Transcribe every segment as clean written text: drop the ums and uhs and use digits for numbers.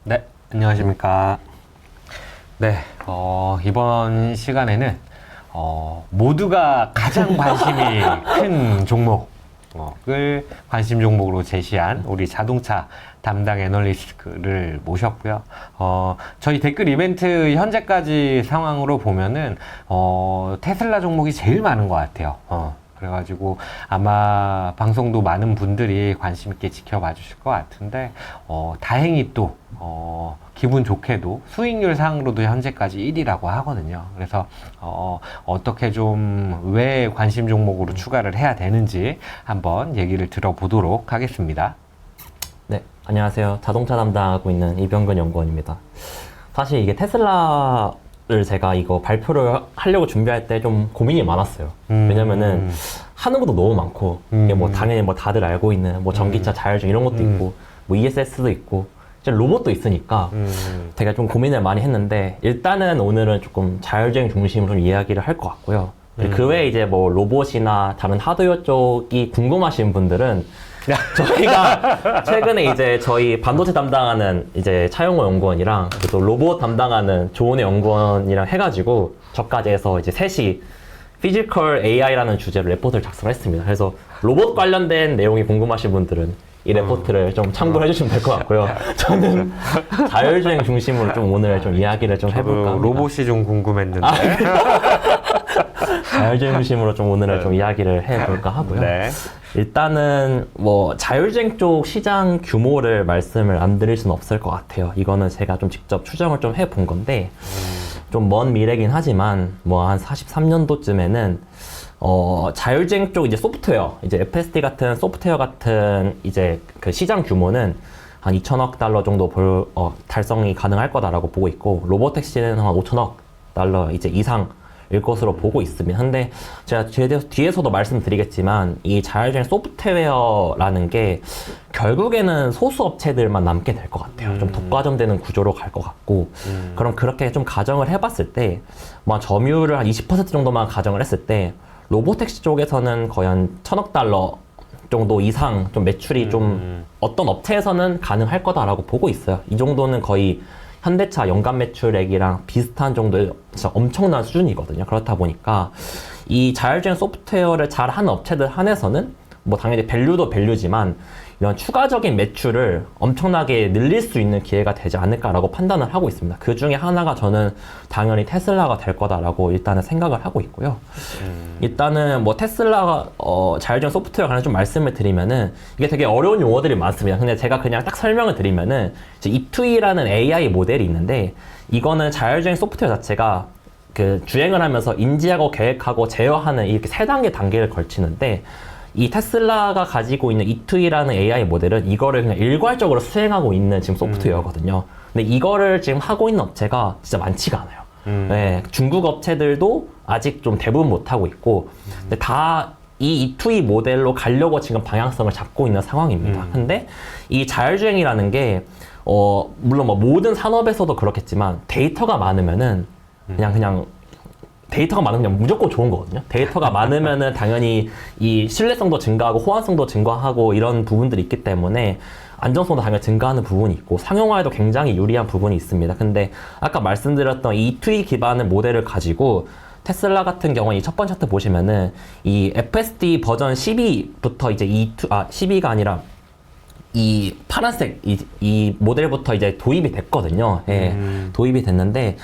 네, 안녕하십니까. 네, 이번 시간에는 모두가 가장 관심이 큰 종목을 관심 종목으로 제시한 우리 자동차 담당 애널리스트를 모셨고요. 저희 댓글 이벤트 현재까지 상황으로 보면은 테슬라 종목이 제일 많은 것 같아요. 그래가지고 아마 방송도 많은 분들이 관심 있게 지켜봐 주실 것 같은데 다행히 또 기분 좋게도 수익률 상으로도 현재까지 1위라고 하거든요. 그래서 어떻게 좀 왜 관심 종목으로 추가를 해야 되는지 한번 얘기를 들어보도록 하겠습니다. 네, 안녕하세요. 자동차 담당하고 있는 이병근 연구원입니다. 사실 이게 테슬라를 제가 이거 발표를 하려고 준비할 때 좀 고민이 많았어요. 왜냐면은 하는 것도 너무 많고, 이게 뭐 당연히 뭐 다들 알고 있는 뭐 전기차 자율주행 이런 것도 있고, 뭐 ESS도 있고, 로봇도 있으니까 제가 좀 고민을 많이 했는데, 일단은 오늘은 조금 자율주행 중심으로 좀 이야기를 할 것 같고요. 그 외에 이제 뭐 로봇이나 다른 하드웨어 쪽이 궁금하신 분들은 저희가 최근에 이제 저희 반도체 담당하는 이제 차용호 연구원이랑 또 로봇 담당하는 조은혜 연구원이랑 해가지고 저까지 해서 이제 셋이 피지컬 AI라는 주제로 레포트를 작성했습니다. 그래서 로봇 관련된 내용이 궁금하신 분들은 이 레포트를 좀 참고를 해주시면 될 것 같고요. 저는 자율주행 중심으로 좀 오늘 좀 이야기를 좀 해볼까 합니다. 로봇이 좀 궁금했는데. 자율주행 중심으로 좀 오늘은 좀 이야기를 해볼까 하고요. 네. 일단은 뭐 자율주행 쪽 시장 규모를 말씀을 안 드릴 수는 없을 것 같아요. 이거는 제가 좀 직접 추정을 좀 해본 건데 좀 먼 미래긴 하지만 뭐 한 43년도쯤에는 자율주행 쪽 이제 소프트웨어, 이제 FSD 같은 소프트웨어 같은 이제 그 시장 규모는 한 2천억 달러 정도 달성이 가능할 거다라고 보고 있고 로보택시는 한 5천억 달러 이제 이상일 것으로 보고 있습니다. 근데 제가 뒤에서도 말씀드리겠지만 이 자율주행 소프트웨어라는 게 결국에는 소수 업체들만 남게 될 것 같아요. 좀 독과점되는 구조로 갈 것 같고 그럼 그렇게 좀 가정을 해봤을 때 뭐 점유율을 한 20% 정도만 가정을 했을 때 로보택시 쪽에서는 거의 한 1,000억 달러 정도 이상 좀 매출이 좀 어떤 업체에서는 가능할 거다라고 보고 있어요. 이 정도는 거의 현대차 연간 매출액이랑 비슷한 정도의 진짜 엄청난 수준이거든요. 그렇다 보니까 이 자율주행 소프트웨어를 잘 하는 업체들 한해서는 뭐 당연히 밸류도 밸류지만 이런 추가적인 매출을 엄청나게 늘릴 수 있는 기회가 되지 않을까라고 판단을 하고 있습니다. 그 중에 하나가 저는 당연히 테슬라가 될 거다라고 일단은 생각을 하고 있고요. 일단은 뭐 테슬라가 자율주행 소프트웨어 관련 좀 말씀을 드리면은 이게 되게 어려운 용어들이 많습니다. 근데 제가 그냥 딱 설명을 드리면은 이제 E2E라는 AI 모델이 있는데 이거는 자율주행 소프트웨어 자체가 그 주행을 하면서 인지하고 계획하고 제어하는 이렇게 세 단계를 걸치는데 이 테슬라가 가지고 있는 E2E라는 AI 모델은 이거를 그냥 일괄적으로 수행하고 있는 지금 소프트웨어거든요. 근데 이거를 지금 하고 있는 업체가 진짜 많지가 않아요. 네, 중국 업체들도 아직 좀 대부분 못하고 있고, 근데 다 이 E2E 모델로 가려고 지금 방향성을 잡고 있는 상황입니다. 근데 이 자율주행이라는 게, 물론 뭐 모든 산업에서도 그렇겠지만 데이터가 많으면은 그냥 데이터가 많으면 무조건 좋은 거거든요. 데이터가 많으면은 당연히 이 신뢰성도 증가하고 호환성도 증가하고 이런 부분들이 있기 때문에 안정성도 당연히 증가하는 부분이 있고 상용화에도 굉장히 유리한 부분이 있습니다. 근데 아까 말씀드렸던 이 E2E 기반의 모델을 가지고 테슬라 같은 경우는 이 첫 번째 차트 보시면은 이 FSD 버전 12부터 이제 12가 아니라 이 파란색 이 모델부터 이제 도입이 됐거든요. 예, 도입이 됐는데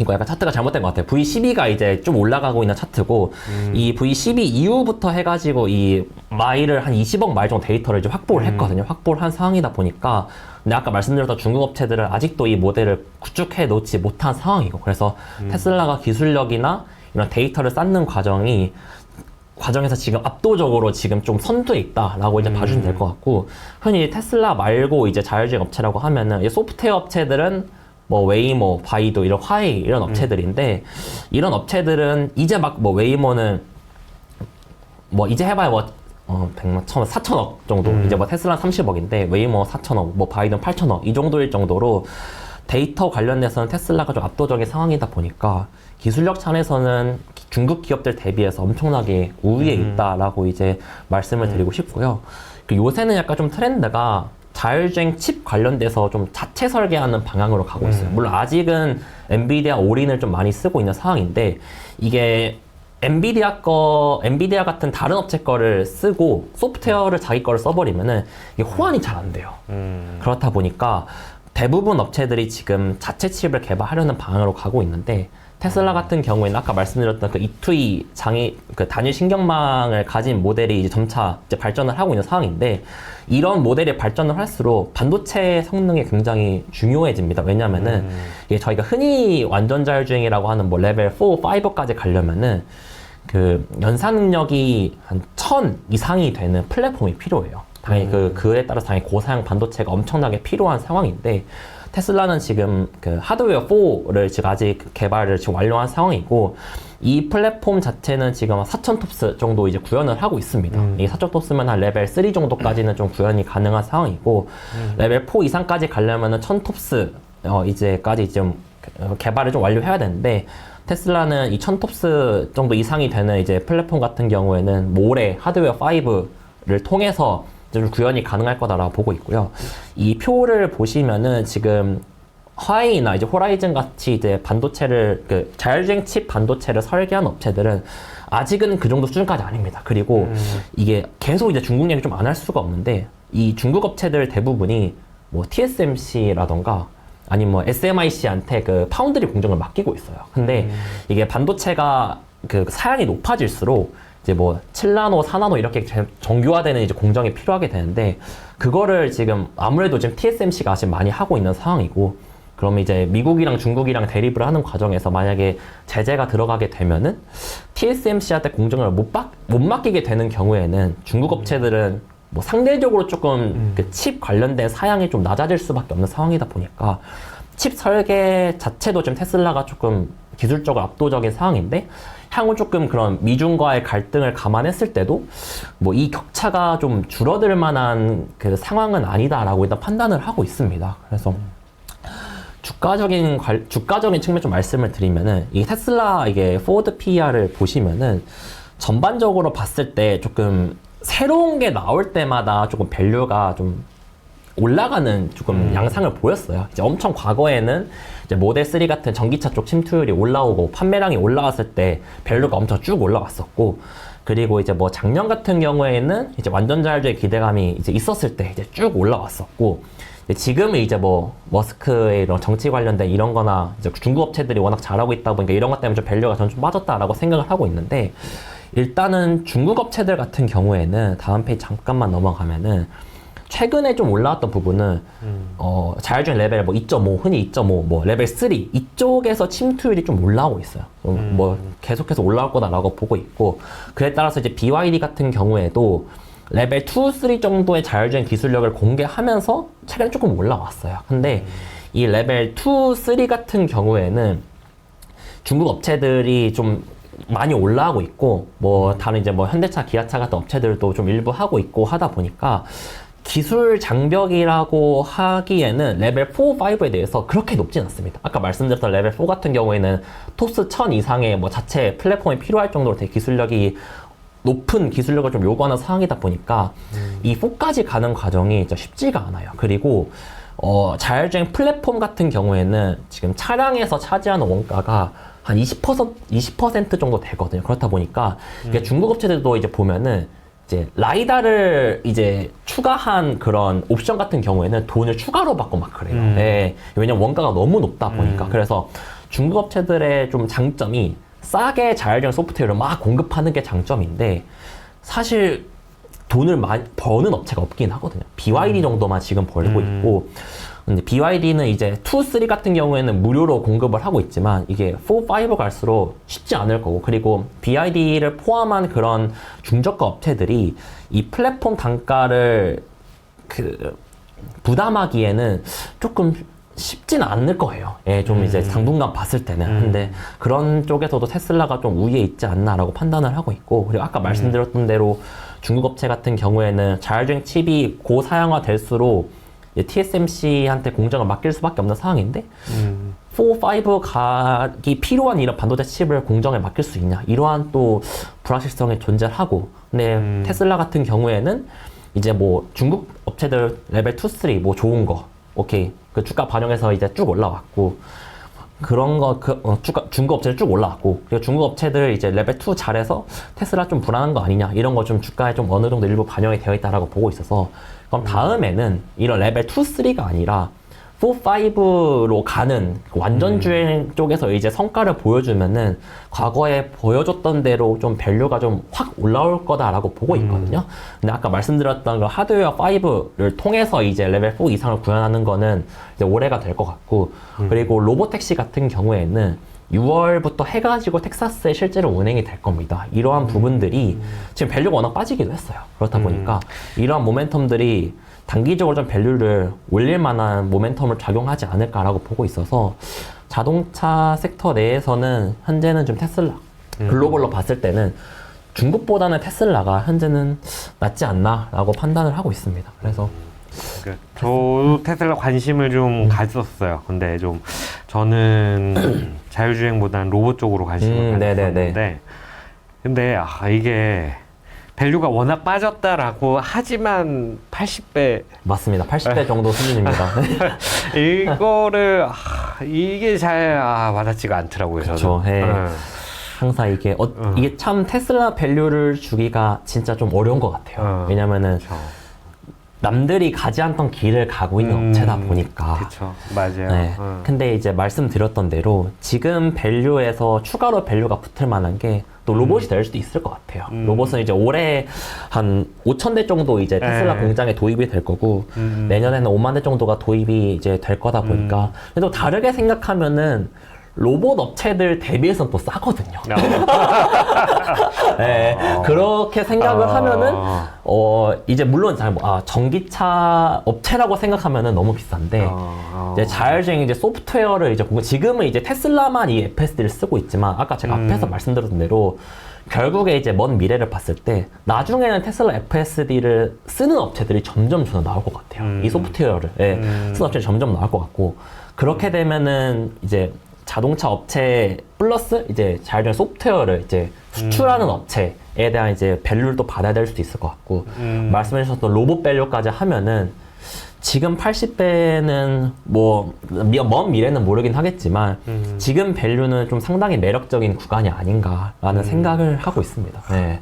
이거 약간 차트가 잘못된 것 같아요. V12가 이제 좀 올라가고 있는 차트고, 이 V12 이후부터 해가지고 이 마일을 한 20억 마일 정도 데이터를 이제 확보를 했거든요. 확보를 한 상황이다 보니까, 근데 아까 말씀드렸던 중국 업체들은 아직도 이 모델을 구축해 놓지 못한 상황이고, 그래서 테슬라가 기술력이나 이런 데이터를 쌓는 과정에서 지금 압도적으로 지금 좀 선두에 있다라고 이제 봐주시면 될 것 같고, 흔히 테슬라 말고 이제 자율주행 업체라고 하면은 이 소프트웨어 업체들은 뭐 웨이모, 바이도 이런 화웨이 이런 업체들인데 이런 업체들은 이제 막 뭐 웨이모는 뭐 이제 해봐야 뭐 100만, 4천억 정도 이제 뭐 테슬라는 30억인데 웨이모 4천억, 뭐 바이든 8천억 이 정도일 정도로 데이터 관련돼서는 테슬라가 좀 압도적인 상황이다 보니까 기술력 차원에서는 중국 기업들 대비해서 엄청나게 우위에 있다라고 이제 말씀을 드리고 싶고요. 요새는 약간 좀 트렌드가 자율주행 칩 관련돼서 좀 자체 설계하는 방향으로 가고 있어요. 물론 아직은 엔비디아 올인을 좀 많이 쓰고 있는 상황인데 이게 엔비디아 같은 다른 업체 거를 쓰고 소프트웨어를 자기 거를 써버리면은 이게 호환이 잘 안 돼요. 그렇다 보니까 대부분 업체들이 지금 자체 칩을 개발하려는 방향으로 가고 있는데 테슬라 같은 경우에는 아까 말씀드렸던 그 E2E 그 단일 신경망을 가진 모델이 이제 점차 이제 발전을 하고 있는 상황인데 이런 모델이 발전을 할수록 반도체 성능이 굉장히 중요해집니다. 왜냐면은 이게 저희가 흔히 완전 자율주행이라고 하는 뭐 레벨 4, 5까지 가려면은 그 연산 능력이 한 1000 이상이 되는 플랫폼이 필요해요. 당연히 그에 따라서 당연히 고사양 반도체가 엄청나게 필요한 상황인데 테슬라는 지금 그 하드웨어 4를 지금 아직 개발을 지금 완료한 상황이고 이 플랫폼 자체는 지금 4000 톱스 정도 이제 구현을 하고 있습니다. 이 4000 톱스면 한 레벨 3 정도까지는 좀 구현이 가능한 상황이고 레벨 4 이상까지 가려면은 1000 톱스 이제까지 좀 개발을 좀 완료해야 되는데 테슬라는 이 1000 톱스 정도 이상이 되는 이제 플랫폼 같은 경우에는 뭐 올해 하드웨어 5를 통해서 좀 구현이 가능할 거다라고 보고 있고요. 이 표를 보시면은 지금 화웨이나 이제 호라이즌 같이 이제 반도체를 그 자율주행 칩 반도체를 설계한 업체들은 아직은 그 정도 수준까지 아닙니다. 그리고 이게 계속 이제 중국 얘기 좀 안 할 수가 없는데 이 중국 업체들 대부분이 뭐 TSMC라던가 아니면 뭐 SMIC한테 그 파운드리 공정을 맡기고 있어요. 근데 이게 반도체가 그 사양이 높아질수록 이제 뭐 7나노, 4나노 이렇게 정교화되는 이제 공정이 필요하게 되는데 그거를 지금 아무래도 지금 TSMC가 지금 많이 하고 있는 상황이고 그러면 이제 미국이랑 중국이랑 대립을 하는 과정에서 만약에 제재가 들어가게 되면은 TSMC한테 공정을 못 맡기게 되는 경우에는 중국 업체들은 뭐 상대적으로 조금 그 칩 관련된 사양이 좀 낮아질 수밖에 없는 상황이다 보니까 칩 설계 자체도 지금 테슬라가 조금 기술적으로 압도적인 상황인데 향후 조금 그런 미중과의 갈등을 감안했을 때도 뭐 이 격차가 좀 줄어들 만한 그 상황은 아니다라고 일단 판단을 하고 있습니다. 그래서 주가적인 측면 좀 말씀을 드리면은 이 테슬라 이게 포워드 PER을 보시면은 전반적으로 봤을 때 조금 새로운 게 나올 때마다 조금 밸류가 좀 올라가는 조금 양상을 보였어요. 이제 엄청 과거에는 이제 모델 3 같은 전기차 쪽 침투율이 올라오고 판매량이 올라왔을 때 밸류가 엄청 쭉 올라왔었고 그리고 이제 뭐 작년 같은 경우에는 이제 완전 자율주행 기대감이 이제 있었을 때 이제 쭉 올라왔었고 지금은 이제 뭐 머스크의 이런 정치 관련된 이런 거나 이제 중국 업체들이 워낙 잘하고 있다 보니까 이런 것 때문에 좀 밸류가 전 좀 빠졌다라고 생각을 하고 있는데 일단은 중국 업체들 같은 경우에는 다음 페이지 잠깐만 넘어가면은 최근에 좀 올라왔던 부분은 자율주행 레벨 뭐 2.5, 흔히 2.5, 뭐 레벨 3 이쪽에서 침투율이 좀 올라오고 있어요. 뭐 계속해서 올라올 거다라고 보고 있고 그에 따라서 이제 BYD 같은 경우에도 레벨 2, 3 정도의 자율주행 기술력을 공개하면서 최근에 조금 올라왔어요. 근데 이 레벨 2, 3 같은 경우에는 중국 업체들이 좀 많이 올라가고 있고 뭐 다른 이제 뭐 현대차, 기아차 같은 업체들도 좀 일부 하고 있고 하다 보니까 기술 장벽이라고 하기에는 레벨 4, 5에 대해서 그렇게 높진 않습니다. 아까 말씀드렸던 레벨 4 같은 경우에는 톱스 1000 이상의 뭐 자체 플랫폼이 필요할 정도로 되게 기술력이 높은 기술력을 좀 요구하는 상황이다 보니까 이 4까지 가는 과정이 진짜 쉽지가 않아요. 그리고 자율주행 플랫폼 같은 경우에는 지금 차량에서 차지하는 원가가 한 20% 정도 되거든요. 그렇다 보니까 이게 중국 업체들도 이제 보면은 이제 라이다를 이제 추가한 그런 옵션 같은 경우에는 돈을 추가로 받고 막 그래요. 네. 왜냐면 원가가 너무 높다 보니까. 그래서 중국 업체들의 좀 장점이 싸게 자율주행 소프트웨어를 막 공급하는 게 장점인데 사실 돈을 많이 버는 업체가 없긴 하거든요. BYD 정도만 지금 벌고 있고 근데 BYD는 이제 2, 3 같은 경우에는 무료로 공급을 하고 있지만 이게 4, 5 갈수록 쉽지 않을 거고 그리고 BYD를 포함한 그런 중저가 업체들이 이 플랫폼 단가를 부담하기에는 조금 쉽진 않을 거예요. 예, 좀 이제 당분간 봤을 때는. 근데 그런 쪽에서도 테슬라가 좀 우위에 있지 않나라고 판단을 하고 있고 그리고 아까 말씀드렸던 대로 중국 업체 같은 경우에는 자율주행 칩이 고사양화 될수록 TSMC한테 공정을 맡길 수밖에 없는 상황인데 4, 5 가기 필요한 이런 반도체 칩을 공정에 맡길 수 있냐 이러한 또 불확실성이 존재하고 근데 테슬라 같은 경우에는 이제 뭐 중국 업체들 레벨 2, 3 뭐 좋은 거 오케이 그 주가 반영해서 이제 쭉 올라왔고 그런 거 중국 업체들 쭉 올라왔고 그리고 중국 업체들 이제 레벨 2 잘해서 테슬라 좀 불안한 거 아니냐 이런 거 좀 주가에 좀 어느 정도 일부 반영이 되어 있다라고 보고 있어서 그럼 다음에는 이런 레벨 2, 3가 아니라 4, 5로 가는 완전 주행 쪽에서 이제 성과를 보여주면은 과거에 보여줬던 대로 좀 밸류가 좀 확 올라올 거다라고 보고 있거든요. 근데 아까 말씀드렸던 그 하드웨어 5를 통해서 이제 레벨 4 이상을 구현하는 거는 이제 올해가 될 것 같고 그리고 로보택시 같은 경우에는 6월부터 해가지고 텍사스에 실제로 운행이 될 겁니다. 이러한 부분들이 지금 밸류가 워낙 빠지기도 했어요. 그렇다 보니까 이러한 모멘텀들이 단기적으로 좀 밸류를 올릴 만한 모멘텀을 작용하지 않을까라고 보고 있어서 자동차 섹터 내에서는 현재는 좀 테슬라 글로벌로 봤을 때는 중국보다는 테슬라가 현재는 낫지 않나라고 판단을 하고 있습니다. 그래서 저도 테슬라 관심을 좀 가졌어요. 근데 좀 저는 자율주행보다는 로봇 쪽으로 관심을 가졌었는데 근데 이게 밸류가 워낙 빠졌다라고 하지만 80배 맞습니다. 80배 정도 수준입니다. 이거를 이게 잘 와닿지가 않더라고요. 그렇죠. 항상 이게 이게 참 테슬라 밸류를 주기가 진짜 좀 어려운 것 같아요. 왜냐면은 그쵸. 남들이 가지 않던 길을 가고 있는 업체다 보니까. 그렇죠, 맞아요. 네. 근데 이제 말씀드렸던 대로 지금 밸류에서 추가로 밸류가 붙을 만한 게 또 로봇이 될 수도 있을 것 같아요. 로봇은 이제 올해 한 5,000대 정도 이제 테슬라 공장에 도입이 될 거고 내년에는 5만 대 정도가 도입이 이제 될 거다 보니까 근데 또 다르게 생각하면은 로봇 업체들 대비해서는 또 싸거든요. 네, 그렇게 생각을 하면은 이제 물론 전기차 업체라고 생각하면은 너무 비싼데 이제 자율주행 이제 소프트웨어를 이제 지금은 이제 테슬라만 이 FSD를 쓰고 있지만 아까 제가 앞에서 말씀드렸던 대로 결국에 이제 먼 미래를 봤을 때 나중에는 테슬라 FSD를 쓰는 업체들이 점점 나올 것 같아요. 이 소프트웨어를 쓰는 업체들이 점점 나올 것 같고 그렇게 되면은 이제 자동차 업체 플러스 이제 자율주행 소프트웨어를 이제 수출하는 업체에 대한 이제 밸류를 또 받아야 될 수도 있을 것 같고 말씀해 주셨던 로봇 밸류까지 하면은 지금 80배는 뭐 먼 미래는 모르긴 하겠지만 지금 밸류는 좀 상당히 매력적인 구간이 아닌가라는 생각을 하고 있습니다. 네.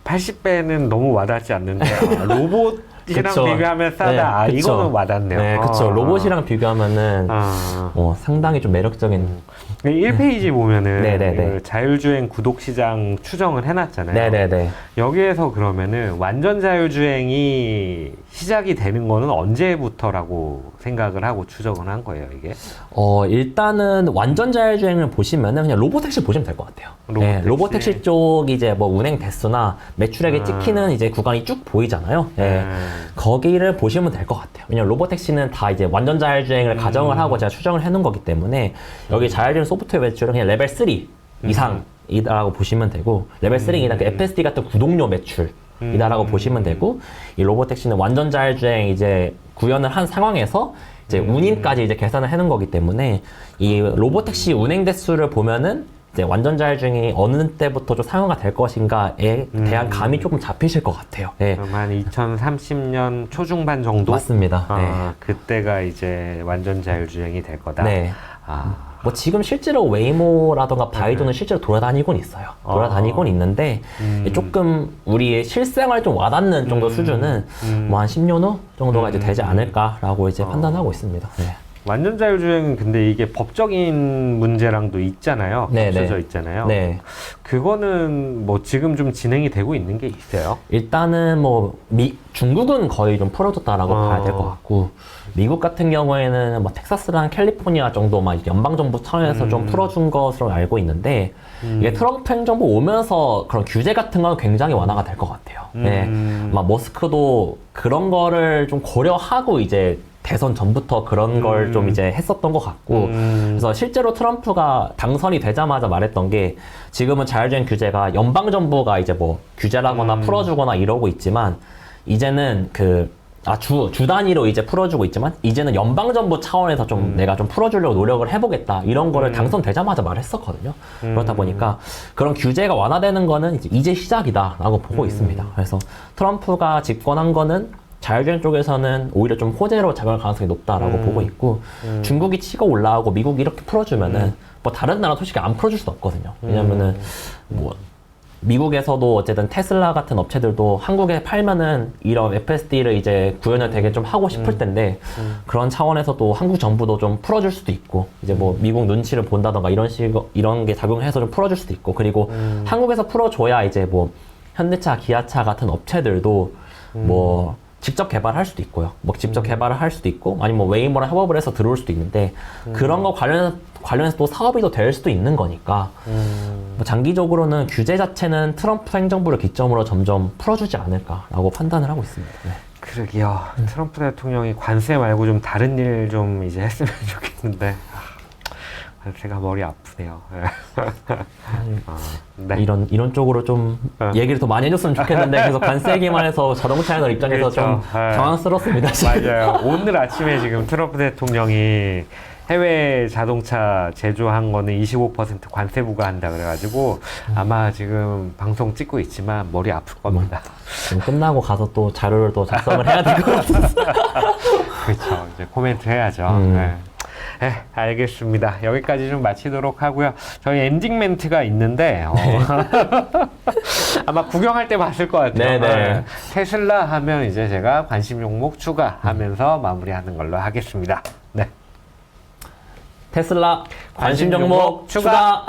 80배는 너무 와닿지 않는데 로봇 이랑 비교하면 싸다. 네, 이거는 와닿네요. 네, 그렇죠. 로봇이랑 비교하면은 상당히 좀 매력적인. 1페이지 보면은 네네네. 자율주행 구독 시장 추정을 해놨잖아요. 네네네. 여기에서 그러면은 완전 자율주행이 시작이 되는 거는 언제부터라고 생각을 하고 추정을 한 거예요, 이게? 일단은 완전 자율주행을 보시면은 그냥 로보택시 보시면 될 것 같아요. 로보택시. 로보택시 쪽 이제 뭐 운행 대수나 매출액이 찍히는 이제 구간이 쭉 보이잖아요. 거기를 보시면 될 것 같아요. 왜냐면 로보택시는 다 이제 완전 자율주행을 가정을 하고 제가 추정을 해놓은 거기 때문에 여기 자율주행 소프트웨어 매출은 그냥 레벨 3 이상이다라고 보시면 되고 레벨 3이나 그 FSD 같은 구독료 매출이다라고 보시면 되고 이 로보택시는 완전 자율주행 이제 구현을 한 상황에서 이제 운임까지 이제 계산을 해놓은 거기 때문에 이 로보택시 운행 대수를 보면은 이제 완전 자율주행이 어느 때부터 좀 사용가 될 것인가에 대한 감이 조금 잡히실 것 같아요. 네. 그럼 한 2030년 초중반 정도? 맞습니다. 그때가 이제 완전 자율주행이 될 거다. 네. 뭐 지금 실제로 웨이모라던가 바이두는 실제로 돌아다니곤 있어요. 돌아다니곤 있는데 조금 우리의 실생활 좀 와닿는 정도 수준은 뭐 한 10년 후 정도가 이제 되지 않을까라고 이제 판단하고 있습니다. 네. 완전 자율주행은 근데 이게 법적인 문제랑도 있잖아요. 겹쳐져 있잖아요. 네. 그거는 뭐 지금 좀 진행이 되고 있는 게 있어요? 일단은 뭐 중국은 거의 좀 풀어줬다라고 봐야 될 것 같고 미국 같은 경우에는 뭐 텍사스랑 캘리포니아 정도 막 연방정부 차원에서 좀 풀어준 것으로 알고 있는데 이게 트럼프 행정부 오면서 그런 규제 같은 건 굉장히 완화가 될 것 같아요. 네. 막 머스크도 그런 거를 좀 고려하고 이제 대선 전부터 그런 걸 좀 이제 했었던 것 같고 그래서 실제로 트럼프가 당선이 되자마자 말했던 게 지금은 자율주행 규제가 연방정부가 이제 뭐 규제라거나 풀어주거나 이러고 있지만 이제는 그 주 단위로 이제 풀어주고 있지만 이제는 연방정부 차원에서 좀 내가 좀 풀어주려고 노력을 해보겠다 이런 거를 당선되자마자 말했었거든요. 그렇다 보니까 그런 규제가 완화되는 거는 이제 시작이다라고 보고 있습니다. 그래서 트럼프가 집권한 거는 자율주행 쪽에서는 오히려 좀 호재로 작용할 가능성이 높다라고 보고 있고 중국이 치고 올라오고 미국이 이렇게 풀어주면은 뭐 다른 나라 솔직히 안 풀어줄 수 없거든요. 왜냐면은 뭐 미국에서도 어쨌든 테슬라 같은 업체들도 한국에 팔면은 이런 FSD를 이제 구현을 되게 좀 하고 싶을 텐데 그런 차원에서도 한국 정부도 좀 풀어줄 수도 있고 이제 뭐 미국 눈치를 본다던가 이런 게 작용해서 좀 풀어줄 수도 있고 그리고 한국에서 풀어줘야 이제 뭐 현대차, 기아차 같은 업체들도 뭐 직접 개발할 수도 있고요. 뭐 직접 개발을 할 수도 있고 아니면 뭐 웨이모랑 협업을 해서 들어올 수도 있는데 그런 거 관련해서 또 사업이 또 될 수도 있는 거니까 뭐 장기적으로는 규제 자체는 트럼프 행정부를 기점으로 점점 풀어주지 않을까라고 판단을 하고 있습니다. 네. 그러게요. 트럼프 대통령이 관세 말고 좀 다른 일 좀 이제 했으면 좋겠는데 관세가 머리 아프네요. 네. 이런 쪽으로 좀 얘기를 더 많이 해줬으면 좋겠는데 계속 관세 얘기만 해서 자동차 회사 입장에서 그렇죠. 좀 당황스럽습니다. 지금. 맞아요. 오늘 아침에 지금 트럼프 대통령이 해외 자동차 제조한 거는 25% 관세 부과한다 그래가지고 아마 지금 방송 찍고 있지만 머리 아플 겁니다. 지금 끝나고 가서 또 자료를 또 작성을 해야 될 것 같아서. 그렇죠. 이제 코멘트 해야죠. 네. 네, 알겠습니다. 여기까지 좀 마치도록 하고요. 저희 엔딩 멘트가 있는데 아마 구경할 때 봤을 것 같아요. 네네. 테슬라 하면 이제 제가 관심 종목 추가하면서 마무리하는 걸로 하겠습니다. 네. 테슬라 관심 종목 추가.